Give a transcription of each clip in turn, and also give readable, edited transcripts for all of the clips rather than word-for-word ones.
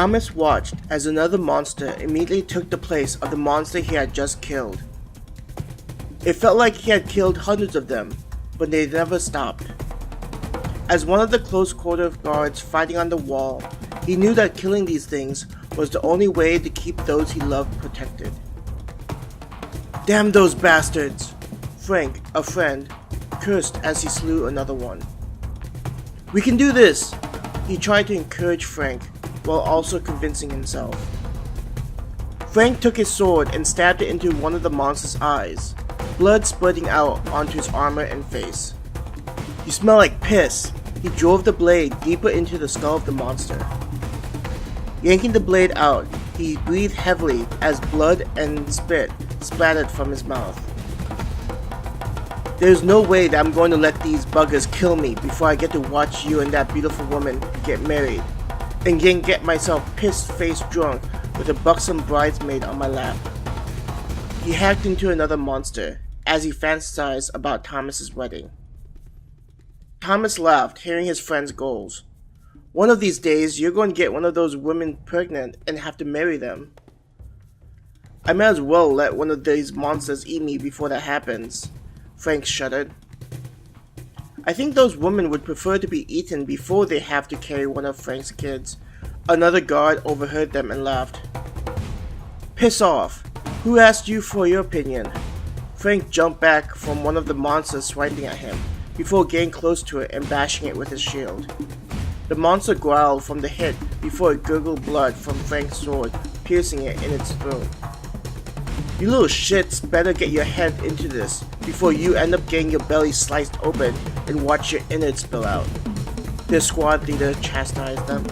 Thomas watched as another monster immediately took the place of the monster he had just killed. It felt like he had killed hundreds of them, but they never stopped. As one of the close-quarter guards fighting on the wall, he knew that killing these things was the only way to keep those he loved protected. "Damn those bastards!" Frank, a friend, cursed as he slew another one. "We can do this!" He tried to encourage Frank, while also convincing himself. Frank took his sword and stabbed it into one of the monster's eyes, blood spurting out onto his armor and face. "You smell like piss." He drove the blade deeper into the skull of the monster. Yanking the blade out, he breathed heavily as blood and spit splattered from his mouth. "There's no way that I'm going to let these buggers kill me before I get to watch you and that beautiful woman get married, and then get myself piss-faced drunk with a buxom bridesmaid on my lap." He hacked into another monster as he fantasized about Thomas's wedding. Thomas laughed, hearing his friend's goals. "One of these days, you're going to get one of those women pregnant and have to marry them." "I might as well let one of these monsters eat me before that happens," Frank shuddered. "I think those women would prefer to be eaten before they have to carry one of Frank's kids." Another guard overheard them and laughed. "Piss off! Who asked you for your opinion?" Frank jumped back from one of the monsters swiping at him, before getting close to it and bashing it with his shield. The monster growled from the hit before it gurgled blood from Frank's sword, piercing it in its throat. "You little shits better get your head into this before you end up getting your belly sliced open and watch your innards spill out," their squad leader chastised them.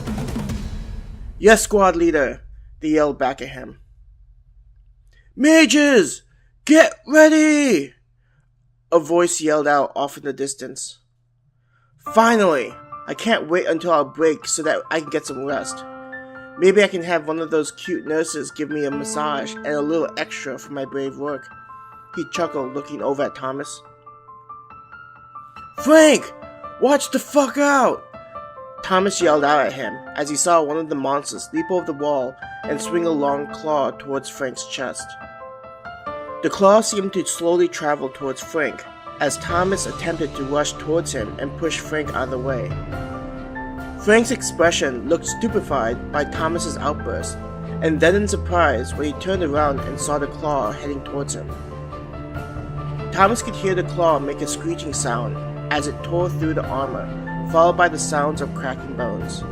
"Yes, squad leader," they yelled back at him. "Mages! Get ready!" a voice yelled out off in the distance. "Finally! I can't wait until our break so that I can get some rest. Maybe I can have one of those cute nurses give me a massage and a little extra for my brave work," he chuckled, looking over at Thomas. "Frank! Watch the fuck out!" Thomas yelled out at him as he saw one of the monsters leap over the wall and swing a long claw towards Frank's chest. The claw seemed to slowly travel towards Frank as Thomas attempted to rush towards him and push Frank out of the way. Frank's expression looked stupefied by Thomas's outburst, and then in surprise when he turned around and saw the claw heading towards him. Thomas could hear the claw make a screeching sound as it tore through the armor, followed by the sounds of cracking bones.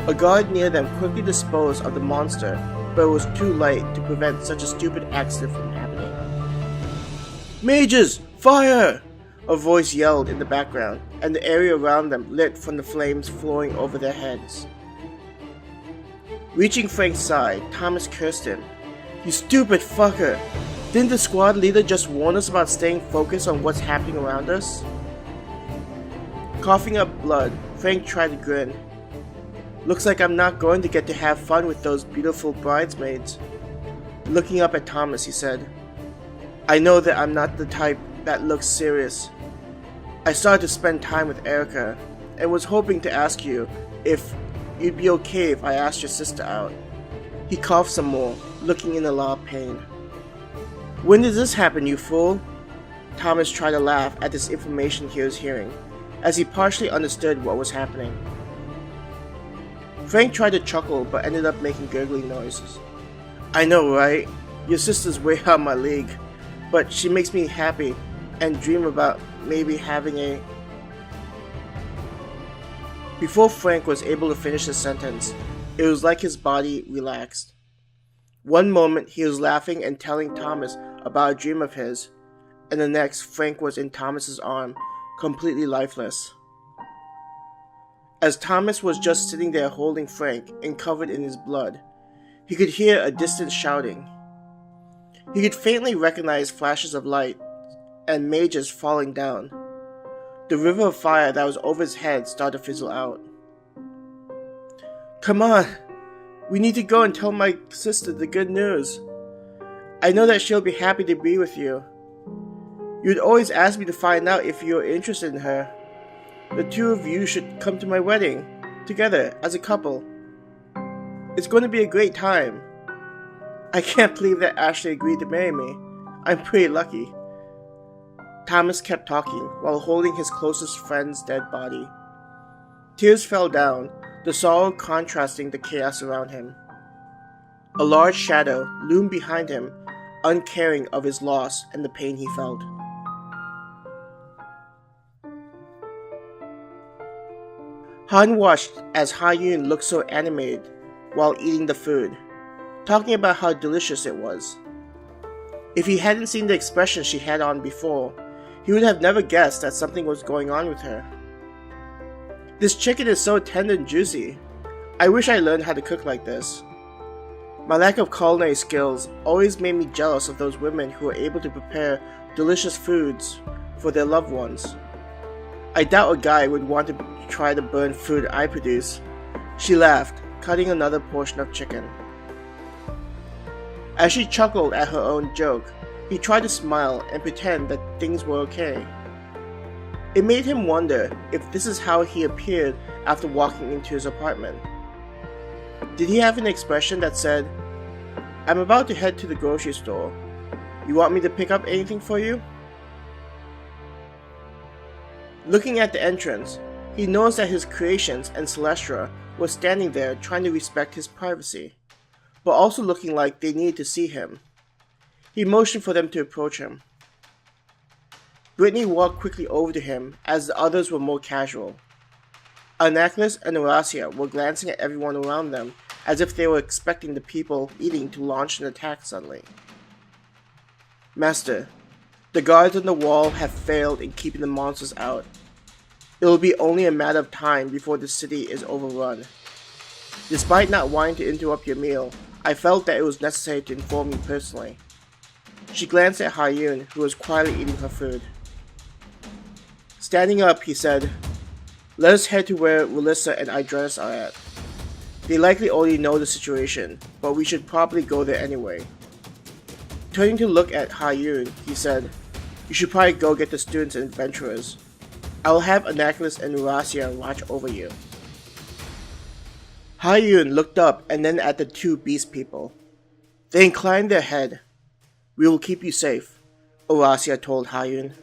A guard near them quickly disposed of the monster, but it was too late to prevent such a stupid accident from happening. "Mages! Fire!" a voice yelled in the background, and the area around them lit from the flames flowing over their heads. Reaching Frank's side, Thomas cursed him. "You stupid fucker! Didn't the squad leader just warn us about staying focused on what's happening around us?" Coughing up blood, Frank tried to grin. "Looks like I'm not going to get to have fun with those beautiful bridesmaids." Looking up at Thomas, he said, "I know that I'm not the type that looks serious. I started to spend time with Erica, and was hoping to ask you if you'd be okay if I asked your sister out." He coughed some more, looking in a lot of pain. "When did this happen, you fool?" Thomas tried to laugh at this information he was hearing, as he partially understood what was happening. Frank tried to chuckle but ended up making gurgling noises. "I know, right? Your sister's way out of my league, but she makes me happy and dream about maybe having a..." Before Frank was able to finish his sentence, it was like his body relaxed. One moment he was laughing and telling Thomas about a dream of his, and the next Frank was in Thomas's arm, completely lifeless. As Thomas was just sitting there holding Frank and covered in his blood, he could hear a distant shouting. He could faintly recognize flashes of light and mages falling down. The river of fire that was over his head started to fizzle out. "Come on! We need to go and tell my sister the good news. I know that she'll be happy to be with you. You'd always ask me to find out if you're interested in her. The two of you should come to my wedding, together, as a couple." It's going to be a great time. I can't believe that Ashley agreed to marry me. I'm pretty lucky. Thomas kept talking while holding his closest friend's dead body. Tears fell down, the sorrow contrasting the chaos around him. A large shadow loomed behind him, uncaring of his loss and the pain he felt. Han watched as Ha-Yun looked so animated while eating the food, talking about how delicious it was. If he hadn't seen the expression she had on before, he would have never guessed that something was going on with her. This chicken is so tender and juicy. I wish I learned how to cook like this. My lack of culinary skills always made me jealous of those women who are able to prepare delicious foods for their loved ones. I doubt a guy would want to try the burnt food I produce. She laughed, cutting another portion of chicken. As she chuckled at her own joke, he tried to smile and pretend that things were okay. It made him wonder if this is how he appeared after walking into his apartment. Did he have an expression that said, "I'm about to head to the grocery store. You want me to pick up anything for you?" Looking at the entrance, he noticed that his creations and Celestra were standing there trying to respect his privacy, but also looking like they needed to see him. He motioned for them to approach him. Brittany walked quickly over to him as the others were more casual. Anaklis and Horacia were glancing at everyone around them as if they were expecting the people eating to launch an attack suddenly. "Master, the guards on the wall have failed in keeping the monsters out. It will be only a matter of time before the city is overrun. Despite not wanting to interrupt your meal, I felt that it was necessary to inform you personally." She glanced at Ha-Yun, who was quietly eating her food. Standing up, he said, "Let us head to where Relissa and Idrenis are at. They likely already know the situation, but we should probably go there anyway." Turning to look at Ha-Yun, he said, "You should probably go get the students and adventurers. I will have Anaklis and Horacia watch over you." Ha-Yun looked up and then at the two beast people. They inclined their head. "We will keep you safe," Horacia told Ha-Yun.